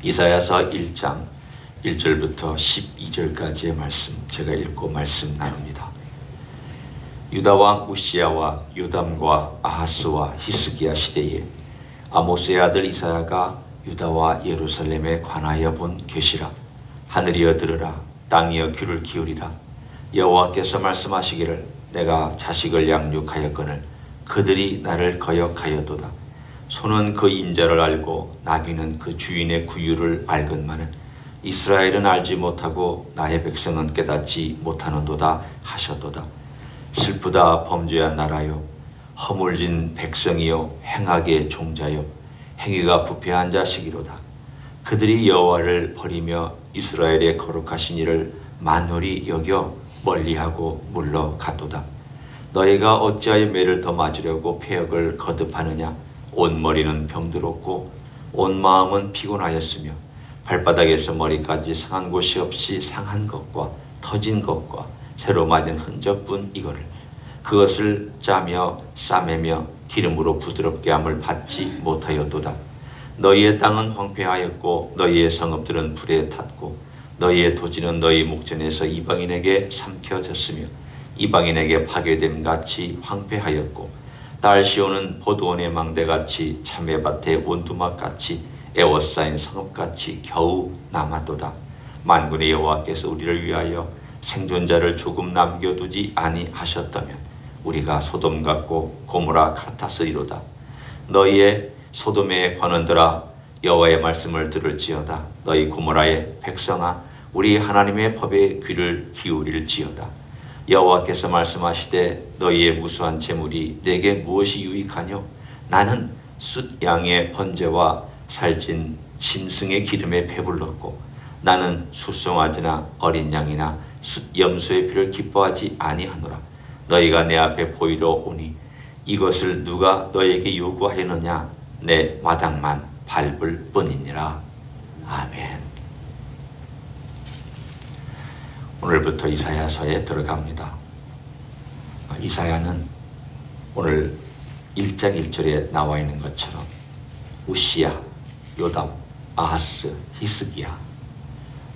이사야서 1장 1절부터 12절까지의 말씀 제가 읽고 말씀 나눕니다. 유다 왕 우시야와 요담과 아하스와 히스기야 시대에 아모스의 아들 이사야가 유다와 예루살렘에 관하여 본 계시라. 하늘이여 들으라, 땅이여 귀를 기울이라. 여호와께서 말씀하시기를 내가 자식을 양육하였거늘 그들이 나를 거역하여도다. 소는 그 임자를 알고 나귀는 그 주인의 구유를 알건만은 이스라엘은 알지 못하고 나의 백성은 깨닫지 못하는도다 하셨도다. 슬프다 범죄한 나라요, 허물진 백성이요, 행악의 종자요, 행위가 부패한 자식이로다. 그들이 여호와를 버리며 이스라엘의 거룩하신 이를 만홀히 여겨 멀리하고 물러갔도다. 너희가 어찌하여 매를 더 맞으려고 패역을 거듭하느냐. 온 머리는 병들었고 온 마음은 피곤하였으며 발바닥에서 머리까지 상한 곳이 없이 상한 것과 터진 것과 새로 맞은 흔적뿐 이거를 그것을 짜며 싸매며 기름으로 부드럽게 함을 받지 못하였도다. 너희의 땅은 황폐하였고 너희의 성읍들은 불에 탔고 너희의 토지는 너희 목전에서 이방인에게 삼켜졌으며 이방인에게 파괴됨 같이 황폐하였고 딸 시온은 포도원의 망대같이 참외밭의 온두막같이 에워싸인 성읍같이 겨우 남았도다. 만군의 여호와께서 우리를 위하여 생존자를 조금 남겨두지 아니하셨다면 우리가 소돔 같고 고모라 같았으리로다. 너희의 소돔의 관원들아, 여호와의 말씀을 들을지어다. 너희 고모라의 백성아, 우리 하나님의 법에 귀를 기울일지어다. 여호와께서 말씀하시되 너희의 무수한 재물이 내게 무엇이 유익하뇨? 나는 숫양의 번제와 살찐 짐승의 기름에 배불렀고 나는 수송아지나 어린 양이나 숫염소의 피를 기뻐하지 아니하노라. 너희가 내 앞에 보이러 오니 이것을 누가 너에게 요구하였느냐? 내 마당만 밟을 뿐이니라. 아멘. 오늘부터 이사야서에 들어갑니다. 이사야는 오늘 1장 1절에 나와 있는 것처럼 우시야, 요담, 아하스, 히스기야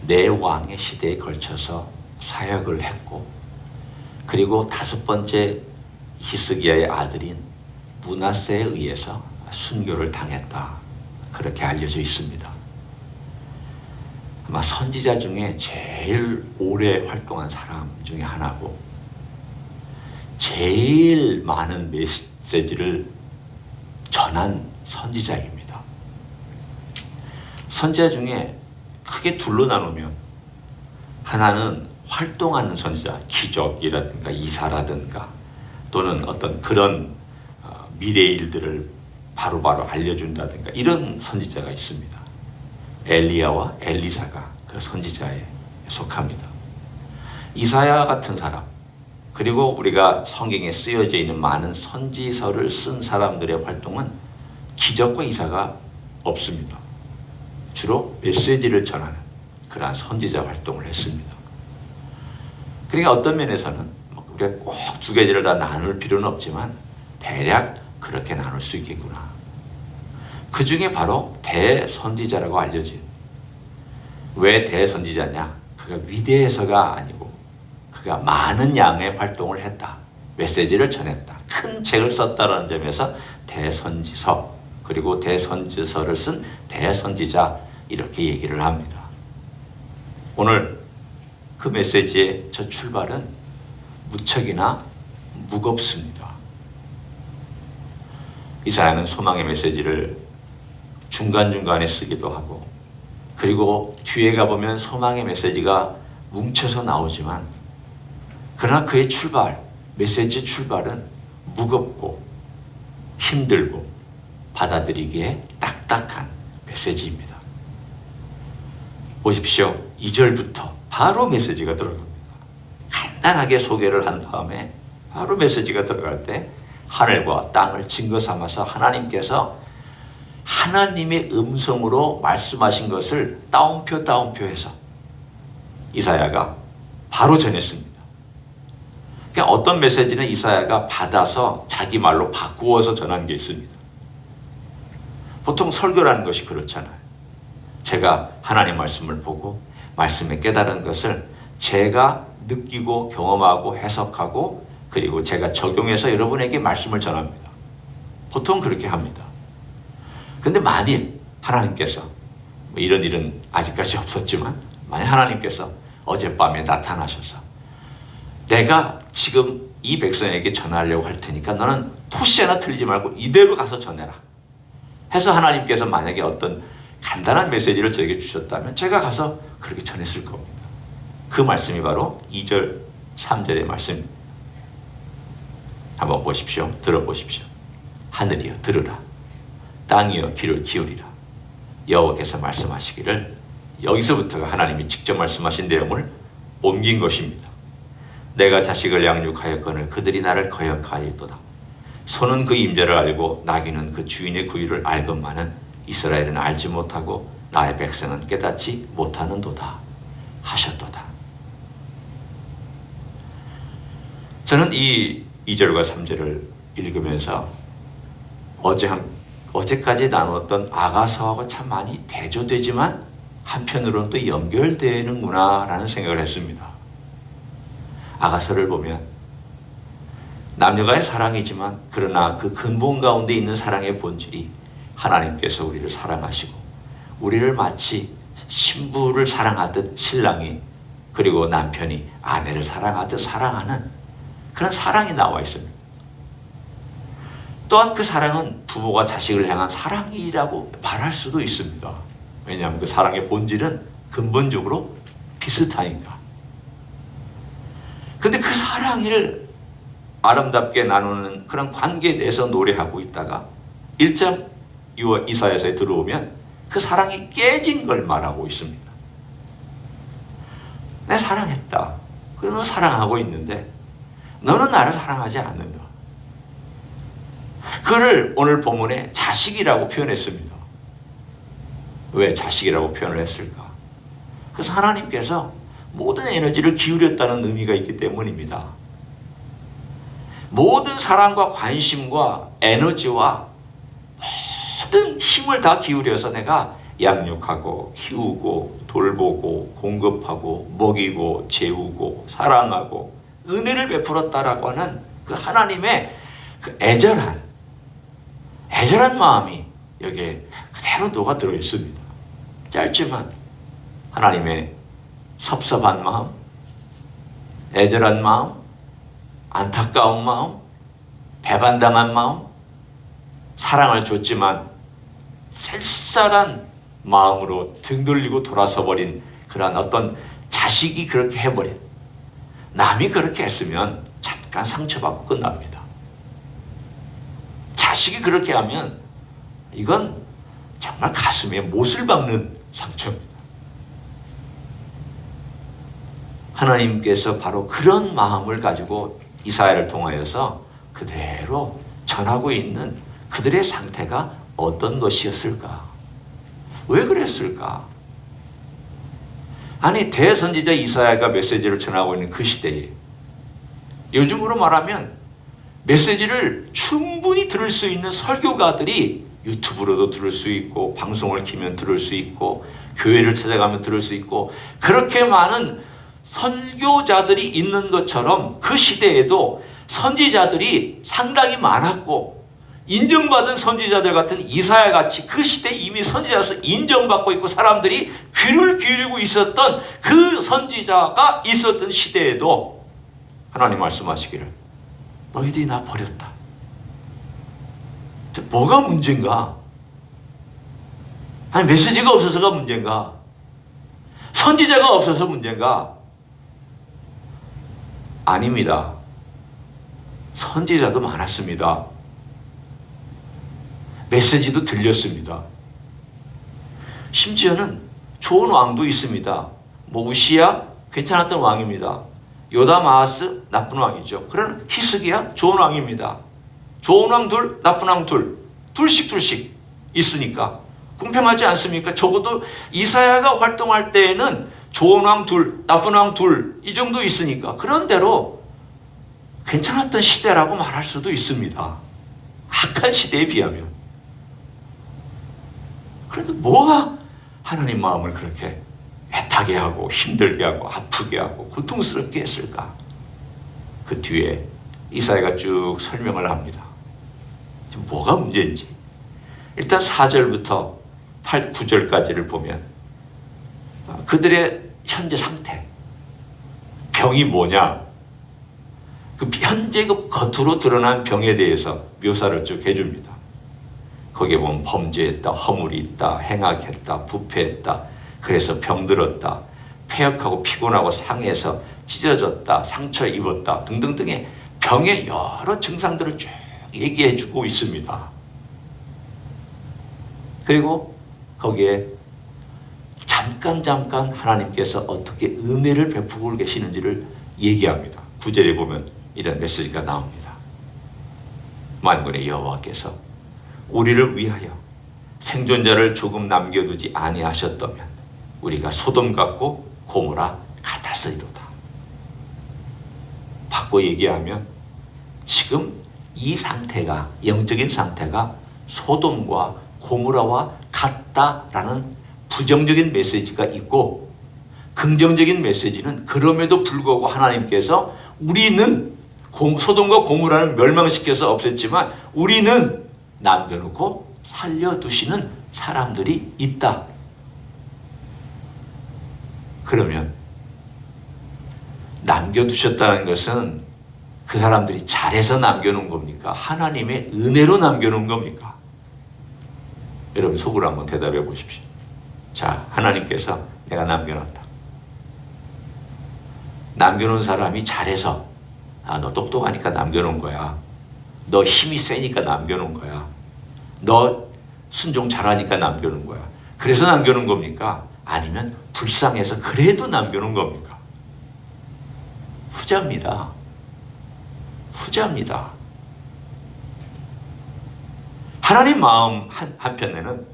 네 왕의 시대에 걸쳐서 사역을 했고, 그리고 다섯 번째 히스기야의 아들인 므낫세에 의해서 순교를 당했다, 그렇게 알려져 있습니다. 아마 선지자 중에 제일 오래 활동한 사람 중에 하나고 제일 많은 메시지를 전한 선지자입니다. 선지자 중에 크게 둘로 나누면 하나는 활동하는 선지자, 기적이라든가 이사라든가 또는 어떤 그런 미래의 일들을 바로바로 알려준다든가 이런 선지자가 있습니다. 엘리야와 엘리사가 그 선지자에 속합니다. 이사야 같은 사람, 그리고 우리가 성경에 쓰여져 있는 많은 선지서를 쓴 사람들의 활동은 기적과 이사가 없습니다. 주로 메시지를 전하는 그러한 선지자 활동을 했습니다. 그러니까 어떤 면에서는 우리가 꼭 두 가지를 다 나눌 필요는 없지만 대략 그렇게 나눌 수 있겠구나. 그 중에 바로 대선지자라고 알려진, 왜 대선지자냐? 그가 위대해서가 아니고 그가 많은 양의 활동을 했다, 메시지를 전했다, 큰 책을 썼다는 점에서 대선지서, 그리고 대선지서를 쓴 대선지자, 이렇게 얘기를 합니다. 오늘 그 메시지의 첫 출발은 무척이나 무겁습니다. 이사야는 소망의 메시지를 중간중간에 쓰기도 하고, 그리고 뒤에 가보면 소망의 메시지가 뭉쳐서 나오지만, 그러나 그의 출발, 메시지 출발은 무겁고 힘들고 받아들이기에 딱딱한 메시지입니다. 보십시오. 2절부터 바로 메시지가 들어갑니다. 간단하게 소개를 한 다음에 바로 메시지가 들어갈 때 하늘과 땅을 증거 삼아서 하나님께서 하나님의 음성으로 말씀하신 것을 따옴표해서 이사야가 바로 전했습니다. 그러니까 어떤 메시지는 이사야가 받아서 자기 말로 바꾸어서 전한 게 있습니다. 보통 설교라는 것이 그렇잖아요. 제가 하나님 말씀을 보고 말씀에 깨달은 것을 제가 느끼고 경험하고 해석하고 그리고 제가 적용해서 여러분에게 말씀을 전합니다. 보통 그렇게 합니다. 근데 만일 하나님께서 뭐 이런 일은 아직까지 없었지만 만약 하나님께서 어젯밤에 나타나셔서 내가 지금 이 백성에게 전하려고 할 테니까 너는 토시 하나 틀리지 말고 이대로 가서 전해라 해서 하나님께서 만약에 어떤 간단한 메시지를 저에게 주셨다면 제가 가서 그렇게 전했을 겁니다. 그 말씀이 바로 2절 3절의 말씀입니다. 한번 보십시오. 들어보십시오. 하늘이여 들으라. 땅이여 귀를 기울이라. 여호와께서 말씀하시기를, 여기서부터가 하나님이 직접 말씀하신 내용을 옮긴 것입니다. 내가 자식을 양육하였거늘 그들이 나를 거역하였도다. 소는 그 임재를 알고 나귀는 그 주인의 구유를 알건만은 이스라엘은 알지 못하고 나의 백성은 깨닫지 못하는도다 하셨도다. 저는 이 2절과 3절을 읽으면서 어제까지 나누었던 아가서하고 참 많이 대조되지만 한편으로는 또 연결되는구나 라는 생각을 했습니다. 아가서를 보면 남녀간의 사랑이지만 그러나 그 근본 가운데 있는 사랑의 본질이 하나님께서 우리를 사랑하시고 우리를 마치 신부를 사랑하듯 신랑이 그리고 남편이 아내를 사랑하듯 사랑하는 그런 사랑이 나와 있습니다. 또한 그 사랑은 부모가 자식을 향한 사랑이라고 말할 수도 있습니다. 왜냐하면 그 사랑의 본질은 근본적으로 비슷하니까. 근데 그 사랑을 아름답게 나누는 그런 관계에 대해서 노래하고 있다가 1장 이사야서에 들어오면 그 사랑이 깨진 걸 말하고 있습니다. 내가 사랑했다. 그래서 너 사랑하고 있는데 너는 나를 사랑하지 않는다. 그를 오늘 본문에 자식이라고 표현했습니다. 왜 자식이라고 표현을 했을까? 그래서 하나님께서 모든 에너지를 기울였다는 의미가 있기 때문입니다. 모든 사랑과 관심과 에너지와 모든 힘을 다 기울여서 내가 양육하고 키우고 돌보고 공급하고 먹이고 재우고 사랑하고 은혜를 베풀었다라고 하는 그 하나님의 그 애절한 마음이 여기에 그대로 녹아 들어 있습니다. 짧지만 하나님의 섭섭한 마음, 애절한 마음, 안타까운 마음, 배반당한 마음, 사랑을 줬지만 쌀쌀한 마음으로 등 돌리고 돌아서 버린 그런 어떤 자식이 그렇게 해버린, 남이 그렇게 했으면 잠깐 상처받고 끝납니다. 자식이 그렇게 하면 이건 정말 가슴에 못을 박는 상처입니다. 하나님께서 바로 그런 마음을 가지고 이사야를 통하여서 그대로 전하고 있는 그들의 상태가 어떤 것이었을까? 왜 그랬을까? 아니, 대선지자 이사야가 메시지를 전하고 있는 그 시대에 요즘으로 말하면 메시지를 충분히 들을 수 있는 설교가들이 유튜브로도 들을 수 있고 방송을 키면 들을 수 있고 교회를 찾아가면 들을 수 있고 그렇게 많은 선교자들이 있는 것처럼 그 시대에도 선지자들이 상당히 많았고 인정받은 선지자들 같은 이사야 같이 그 시대에 이미 선지자로서 인정받고 있고 사람들이 귀를 기울이고 있었던 그 선지자가 있었던 시대에도 하나님 말씀하시기를 너희들이 나 버렸다. 뭐가 문제인가? 아니 메시지가 없어서가 문제인가? 선지자가 없어서 문제인가? 아닙니다. 선지자도 많았습니다. 메시지도 들렸습니다. 심지어는 좋은 왕도 있습니다. 뭐 우시야 괜찮았던 왕입니다. 요담 아하스 나쁜 왕이죠. 그러나 히스기야 좋은 왕입니다. 좋은 왕 둘, 나쁜 왕 둘, 둘씩 있으니까 공평하지 않습니까? 적어도 이사야가 활동할 때에는 좋은 왕 둘, 나쁜 왕 둘 이 정도 있으니까 그런 대로 괜찮았던 시대라고 말할 수도 있습니다. 악한 시대에 비하면. 그래도 뭐가 하나님 마음을 그렇게 애타게 하고 힘들게 하고 아프게 하고 고통스럽게 했을까? 그 뒤에 이사야가 쭉 설명을 합니다. 뭐가 문제인지. 일단 4절부터 8, 9절까지를 보면 그들의 현재 상태, 병이 뭐냐, 그 현재 그 겉으로 드러난 병에 대해서 묘사를 쭉 해줍니다. 거기에 보면 범죄했다, 허물이 있다, 행악했다, 부패했다, 그래서 병들었다, 폐역하고 피곤하고 상해서 찢어졌다, 상처 입었다 등등등의 병의 여러 증상들을 쭉 얘기해 주고 있습니다. 그리고 거기에 잠깐 하나님께서 어떻게 은혜를 베푸고 계시는지를 얘기합니다. 9절에 보면 이런 메시지가 나옵니다. 만군의 여호와께서 우리를 위하여 생존자를 조금 남겨두지 아니하셨다면 우리가 소돔 같고 고모라 같았으리로다. 바꿔 얘기하면 지금 이 상태가, 영적인 상태가 소돔과 고모라와 같다라는 부정적인 메시지가 있고, 긍정적인 메시지는 그럼에도 불구하고 하나님께서 우리는 소돔과 고모라를 멸망시켜서 없앴지만 우리는 남겨놓고 살려두시는 사람들이 있다. 그러면 남겨두셨다는 것은 그 사람들이 잘해서 남겨놓은 겁니까? 하나님의 은혜로 남겨놓은 겁니까? 여러분 속으로 한번 대답해 보십시오. 자, 하나님께서 내가 남겨놨다. 남겨놓은 사람이 잘해서, 너 똑똑하니까 남겨놓은 거야. 너 힘이 세니까 남겨놓은 거야. 너 순종 잘하니까 남겨놓은 거야. 그래서 남겨놓은 겁니까? 아니면 불쌍해서 그래도 남겨놓은 겁니까? 후자입니다. 후자입니다. 하나님 마음 한편에는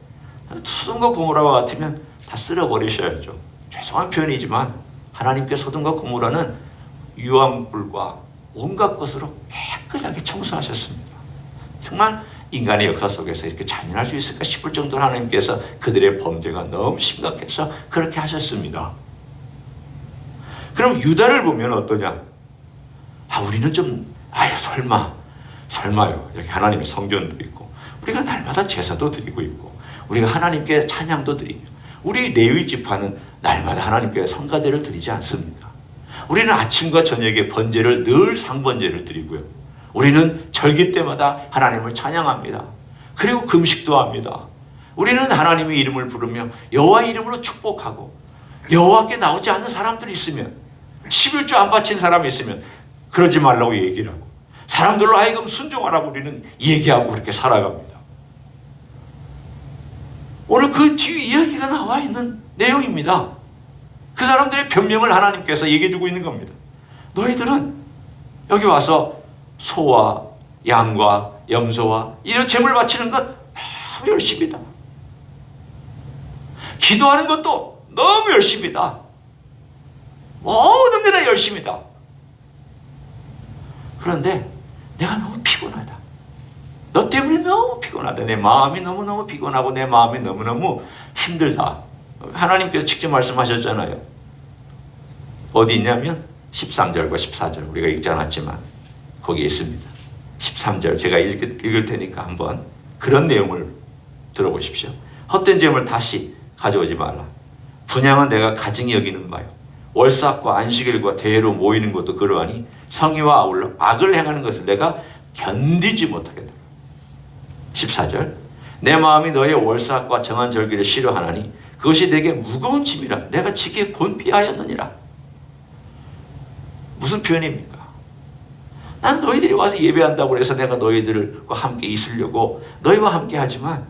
소돔과 고모라와 같으면 다 쓸어버리셔야죠. 죄송한 표현이지만 하나님께 소돔과 고모라는 유황불과 온갖 것으로 깨끗하게 청소하셨습니다. 정말 인간의 역사 속에서 이렇게 잔인할 수 있을까 싶을 정도로 하나님께서 그들의 범죄가 너무 심각해서 그렇게 하셨습니다. 그럼 유다를 보면 어떠냐? 우리는 좀 설마요. 여기 하나님의 성전도 있고 우리가 날마다 제사도 드리고 있고 우리가 하나님께 찬양도 드리고 우리 레위 지파는 날마다 하나님께 성가대를 드리지 않습니까? 우리는 아침과 저녁에 번제를 늘 상번제를 드리고요. 우리는 절기 때마다 하나님을 찬양합니다. 그리고 금식도 합니다. 우리는 하나님의 이름을 부르며 여호와 이름으로 축복하고 여호와께 나오지 않는 사람들이 있으면 11조 안 바친 사람이 있으면 그러지 말라고 얘기를 하고 사람들로 하여금 순종하라고 우리는 얘기하고 그렇게 살아갑니다. 오늘 그 뒤에 이야기가 나와 있는 내용입니다. 그 사람들의 변명을 하나님께서 얘기해 주고 있는 겁니다. 너희들은 여기 와서 소와 양과 염소와 이런 제물 바치는 것 너무 열심이다. 기도하는 것도 너무 열심이다. 모든 게 다 열심이다. 그런데 내가 너무 피곤하다. 너 때문에 너무 피곤하다. 내 마음이 너무너무 피곤하고 내 마음이 너무너무 힘들다. 하나님께서 직접 말씀하셨잖아요. 어디 있냐면 13절과 14절 우리가 읽지 않았지만 거기에 있습니다. 13절 제가 읽을 테니까 한번 그런 내용을 들어보십시오. 헛된 재물 다시 가져오지 말라. 분향은 내가 가증히 여기는 바요. 월삭과 안식일과 대회로 모이는 것도 그러하니 성의와 아울러 악을 행하는 것을 내가 견디지 못하게 되라. 14절 내 마음이 너의 월삭과 정한 절기를 싫어하나니 그것이 내게 무거운 짐이라 내가 지기에 곤비하였느니라. 무슨 표현입니까? 난 너희들이 와서 예배한다고 해서 내가 너희들과 함께 있으려고 너희와 함께 하지만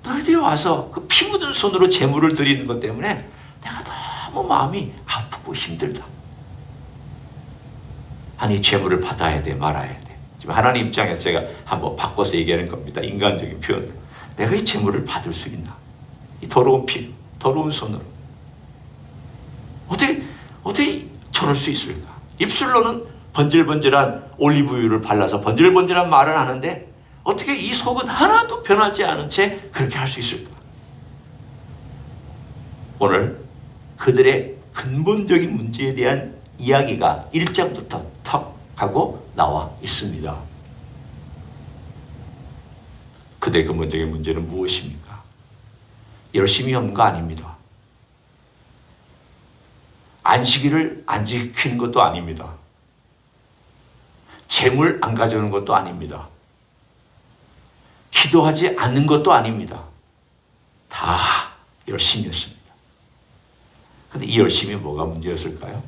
너희들이 와서 그 피 묻은 손으로 제물을 드리는 것 때문에 내가 너무 마음이 아프고 힘들다. 아니 제물을 받아야 돼 말아야 돼. 지금 하나님 입장에서 제가 한번 바꿔서 얘기하는 겁니다. 인간적인 표현으로. 내가 이 제물을 받을 수 있나? 이 더러운 피, 더러운 손으로. 어떻게 저럴 수 있을까? 입술로는 번질번질한 올리브유를 발라서 번질번질한 말을 하는데 어떻게 이 속은 하나도 변하지 않은 채 그렇게 할 수 있을까? 오늘 그들의 근본적인 문제에 대한 이야기가 1장부터 턱 하고 나와 있습니다. 그들의 근본적인 문제는 무엇입니까? 열심히 한 거 아닙니다. 안식일을 안 지키는 것도 아닙니다. 재물 안 가져오는 것도 아닙니다. 기도하지 않는 것도 아닙니다. 다 열심히 했습니다. 근데 이 열심이 뭐가 문제였을까요?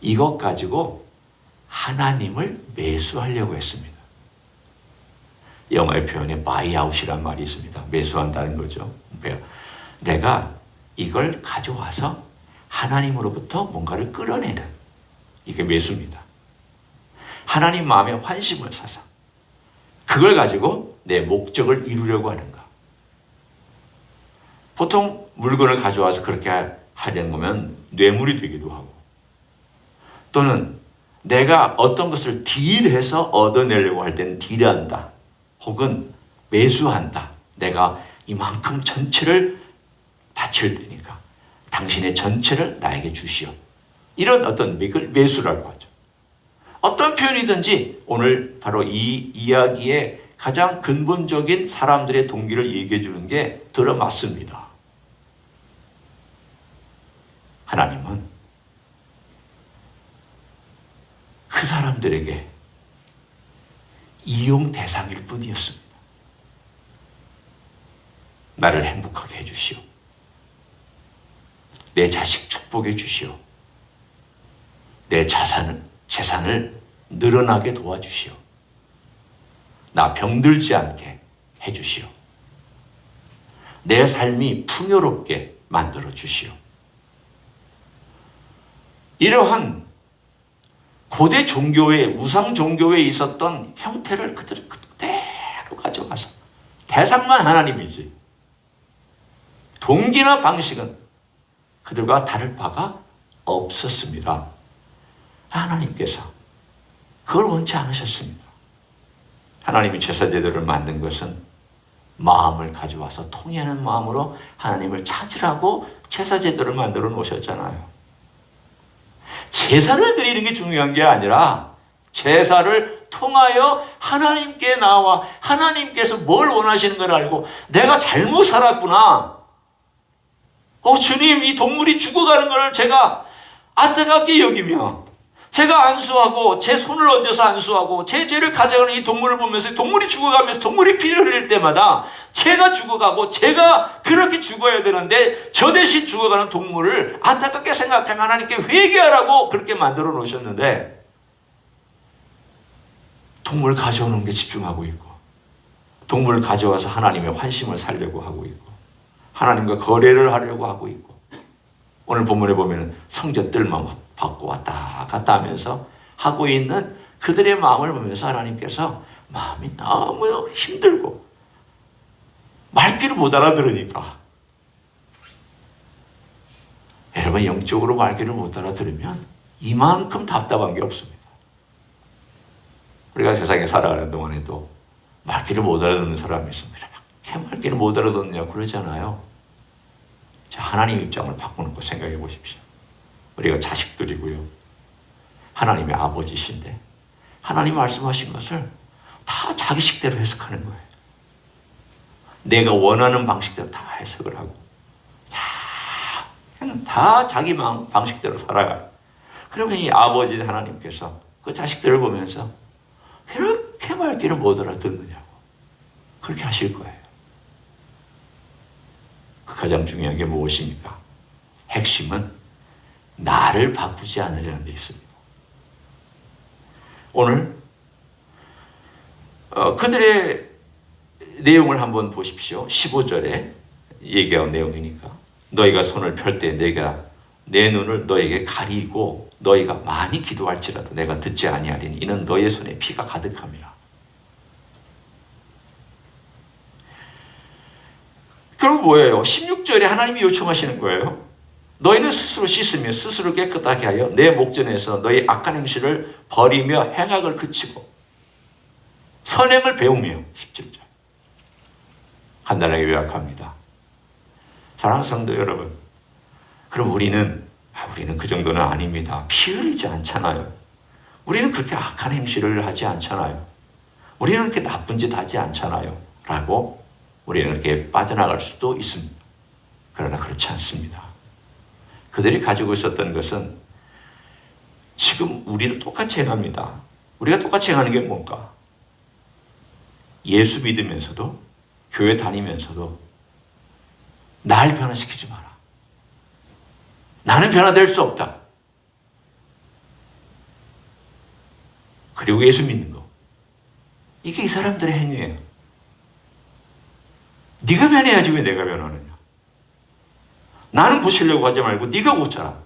이것 가지고 하나님을 매수하려고 했습니다. 영어의 표현에 buy out이라는 말이 있습니다. 매수한다는 거죠. 내가 이걸 가져와서 하나님으로부터 뭔가를 끌어내는, 이게 매수입니다. 하나님 마음에 환심을 사서 그걸 가지고 내 목적을 이루려고 하는가. 보통 물건을 가져와서 그렇게 하려는 거면 뇌물이 되기도 하고, 또는 내가 어떤 것을 딜해서 얻어내려고 할 때는 딜한다, 혹은 매수한다. 내가 이만큼 전체를 바칠 테니까 당신의 전체를 나에게 주시오. 이런 어떤 매수라고 하죠. 어떤 표현이든지 오늘 바로 이 이야기의 가장 근본적인 사람들의 동기를 얘기해 주는 게 들어맞습니다. 하나님은 그 사람들에게 이용 대상일 뿐이었습니다. 나를 행복하게 해주시오. 내 자식 축복해 주시오. 내 재산을 늘어나게 도와주시오. 나 병들지 않게 해주시오. 내 삶이 풍요롭게 만들어 주시오. 이러한 고대 종교의, 우상 종교에 있었던 형태를 그대로 가져가서, 대상만 하나님이지 동기나 방식은 그들과 다를 바가 없었습니다. 하나님께서 그걸 원치 않으셨습니다. 하나님이 제사제도를 만든 것은 마음을 가져와서 통회하는 마음으로 하나님을 찾으라고 제사제도를 만들어 놓으셨잖아요. 제사를 드리는 게 중요한 게 아니라 제사를 통하여 하나님께 나와 하나님께서 뭘 원하시는 걸 알고, 내가 잘못 살았구나. 주님, 이 동물이 죽어가는 걸 제가 안타깝게 여기며, 제가 안수하고 제 손을 얹어서 안수하고 제 죄를 가져가는 이 동물을 보면서, 동물이 죽어가면서 동물이 피를 흘릴 때마다 제가 죽어가고 제가 그렇게 죽어야 되는데 저 대신 죽어가는 동물을 안타깝게 생각하면 하나님께 회개하라고 그렇게 만들어 놓으셨는데, 동물 가져오는 게 집중하고 있고, 동물을 가져와서 하나님의 환심을 살려고 하고 있고, 하나님과 거래를 하려고 하고 있고, 오늘 본문에 보면 성전 뜰만 받고 왔다 갔다 하면서 하고 있는 그들의 마음을 보면서 하나님께서 마음이 너무 힘들고 말귀를 못 알아들으니까, 여러분 영적으로 말귀를 못 알아들으면 이만큼 답답한 게 없습니다. 우리가 세상에 살아가는 동안에도 말귀를 못 알아듣는 사람이 있습니다. 이렇게 말귀를 못 알아듣느냐고 그러잖아요. 자, 하나님 입장을 바꾸는 거 생각해 보십시오. 우리가 자식들이고요, 하나님의 아버지신데 하나님 말씀하신 것을 다 자기식대로 해석하는 거예요. 내가 원하는 방식대로 다 해석을 하고, 다 자기 방식대로 살아가요. 그러면 이 아버지 하나님께서 그 자식들을 보면서 이렇게 말귀를 못 알아듣느냐고 그렇게 하실 거예요. 그 가장 중요한 게 무엇입니까? 핵심은 나를 바꾸지 않으려는 데 있습니다. 오늘 그들의 내용을 한번 보십시오. 15절에 얘기한 내용이니까. 너희가 손을 펼 때 내가 내 눈을 너에게 가리고 너희가 많이 기도할지라도 내가 듣지 아니하리니 이는 너의 손에 피가 가득함이라. 결국 뭐예요? 16절에 하나님이 요청하시는 거예요. 너희는 스스로 씻으며 스스로 깨끗하게 하여 내 목전에서 너희 악한 행실을 버리며 행악을 그치고 선행을 배우며. 17절 간단하게 요약합니다. 사랑하는 성도 여러분, 그럼 우리는 그 정도는 아닙니다. 피 흘리지 않잖아요. 우리는 그렇게 악한 행실을 하지 않잖아요. 우리는 그렇게 나쁜 짓 하지 않잖아요. 라고 우리는 그렇게 빠져나갈 수도 있습니다. 그러나 그렇지 않습니다. 그들이 가지고 있었던 것은 지금 우리도 똑같이 행합니다. 우리가 똑같이 행하는 게 뭔가? 예수 믿으면서도, 교회 다니면서도 날 변화시키지 마라. 나는 변화될 수 없다. 그리고 예수 믿는 거. 이게 이 사람들의 행위예요. 네가 변해야지 왜 내가 변하느냐. 나는 고치려고 하지 말고 네가 고쳐라.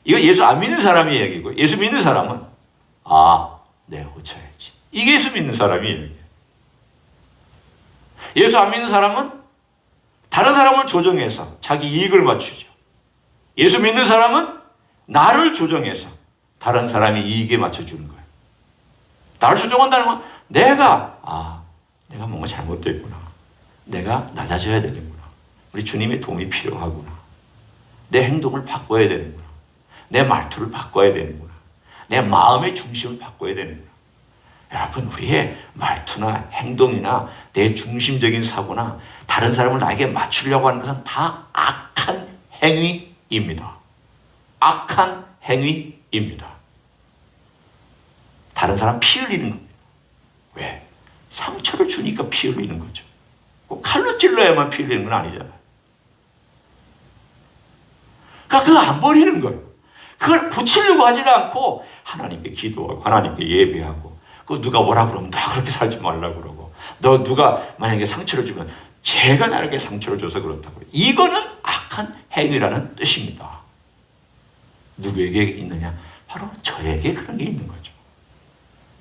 이거 예수 안 믿는 사람이 얘기고, 예수 믿는 사람은 내가 고쳐야지. 이게 예수 믿는 사람이 얘기예요. 예수 안 믿는 사람은 다른 사람을 조정해서 자기 이익을 맞추죠. 예수 믿는 사람은 나를 조정해서 다른 사람이 이익에 맞춰주는 거예요. 나를 조정한다는 건 내가 뭔가 잘못됐구나. 내가 낮아져야 되는구나. 우리 주님의 도움이 필요하구나. 내 행동을 바꿔야 되는구나. 내 말투를 바꿔야 되는구나. 내 마음의 중심을 바꿔야 되는구나. 여러분, 우리의 말투나 행동이나 내 중심적인 사고나 다른 사람을 나에게 맞추려고 하는 것은 다 악한 행위입니다. 악한 행위입니다. 다른 사람 피 흘리는 겁니다. 왜? 상처를 주니까 피 흘리는 거죠. 꼭 칼로 찔러야만 피 흘리는 건 아니잖아요. 그러니까 그거 안 버리는 거예요. 그걸 고치려고 하지는 않고 하나님께 기도하고 하나님께 예배하고, 그 누가 뭐라 그러면 나 그렇게 살지 말라고 그러고, 너 누가 만약에 상처를 주면 제가 나에게 상처를 줘서 그렇다고. 이거는 악한 행위라는 뜻입니다. 누구에게 있느냐? 바로 저에게 그런 게 있는 거죠.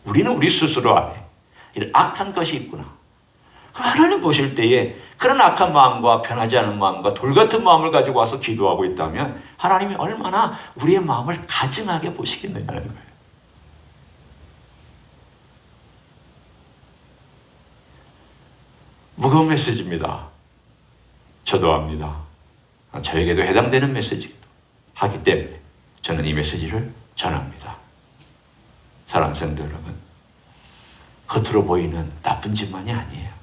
우리는 우리 스스로 안에 이런 악한 것이 있구나. 하나님 보실 때에 그런 악한 마음과 변하지 않은 마음과 돌같은 마음을 가지고 와서 기도하고 있다면 하나님이 얼마나 우리의 마음을 가증하게 보시겠느냐는 거예요. 무거운 메시지입니다. 저도 압니다. 저에게도 해당되는 메시지이기도 하기 때문에 저는 이 메시지를 전합니다. 사랑하는 성도 여러분, 겉으로 보이는 나쁜 짓만이 아니에요.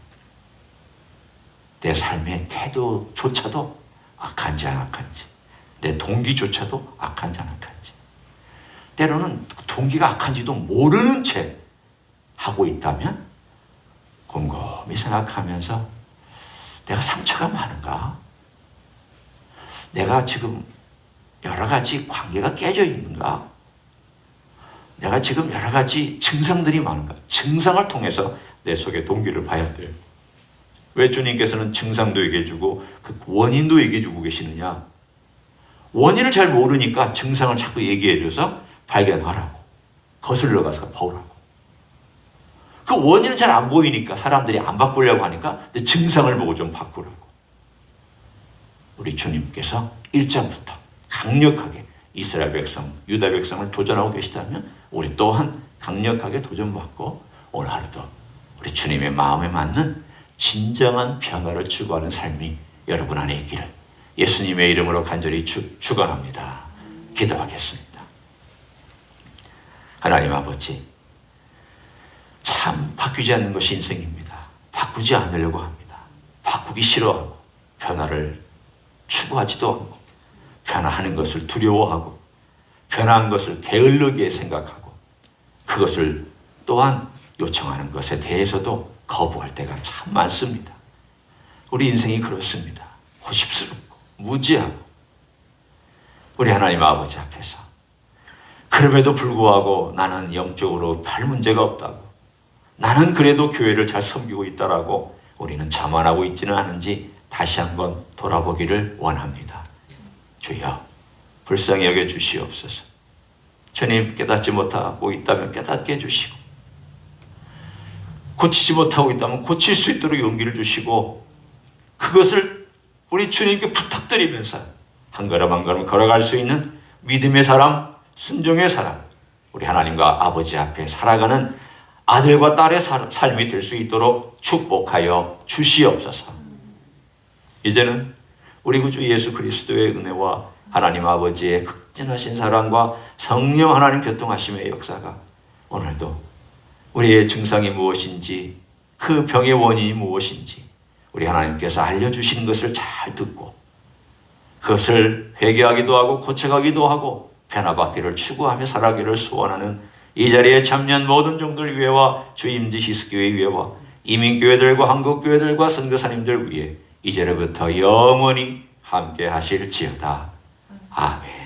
내 삶의 태도조차도 악한지 안 악한지, 내 동기조차도 악한지 안 악한지, 때로는 동기가 악한지도 모르는 채 하고 있다면 곰곰이 생각하면서 내가 상처가 많은가? 내가 지금 여러 가지 관계가 깨져 있는가? 내가 지금 여러 가지 증상들이 많은가? 증상을 통해서 내 속의 동기를 봐야 돼요. 왜 주님께서는 증상도 얘기해주고 그 원인도 얘기해주고 계시느냐? 원인을 잘 모르니까 증상을 자꾸 얘기해줘서 발견하라고, 거슬러 가서 보라고. 그 원인은 잘 안 보이니까 사람들이 안 바꾸려고 하니까 증상을 보고 좀 바꾸라고. 우리 주님께서 1장부터 강력하게 이스라엘 백성, 유다 백성을 도전하고 계시다면 우리 또한 강력하게 도전받고 오늘 하루도 우리 주님의 마음에 맞는 진정한 변화를 추구하는 삶이 여러분 안에 있기를 예수님의 이름으로 간절히 축원합니다. 기도하겠습니다. 하나님 아버지, 참 바뀌지 않는 것이 인생입니다. 바꾸지 않으려고 합니다. 바꾸기 싫어하고 변화를 추구하지도 않고 변화하는 것을 두려워하고 변화한 것을 게을르게 생각하고 그것을 또한 요청하는 것에 대해서도 거부할 때가 참 많습니다. 우리 인생이 그렇습니다. 고집스럽고 무지하고 우리 하나님 아버지 앞에서 그럼에도 불구하고 나는 영적으로 별 문제가 없다고, 나는 그래도 교회를 잘 섬기고 있다라고 우리는 자만하고 있지는 않은지 다시 한번 돌아보기를 원합니다. 주여, 불쌍히 여겨 주시옵소서. 주님, 깨닫지 못하고 있다면 깨닫게 해주시고, 고치지 못하고 있다면 고칠 수 있도록 용기를 주시고, 그것을 우리 주님께 부탁드리면서 한 걸음 한 걸음 걸어갈 수 있는 믿음의 사람, 순종의 사람, 우리 하나님과 아버지 앞에 살아가는 아들과 딸의 삶이 될 수 있도록 축복하여 주시옵소서. 이제는 우리 구주 예수 그리스도의 은혜와 하나님 아버지의 극진하신 사랑과 성령 하나님 교통하심의 역사가 오늘도 우리의 증상이 무엇인지, 그 병의 원인이 무엇인지 우리 하나님께서 알려주신 것을 잘 듣고 그것을 회개하기도 하고 고쳐가기도 하고 변화받기를 추구하며 살아가기를 소원하는 이 자리에 참여한 모든 종들 위에와 주임지 히스교회 위에와 이민교회들과 한국교회들과 선교사님들 위에 이제로부터 영원히 함께 하실지어다. 아멘.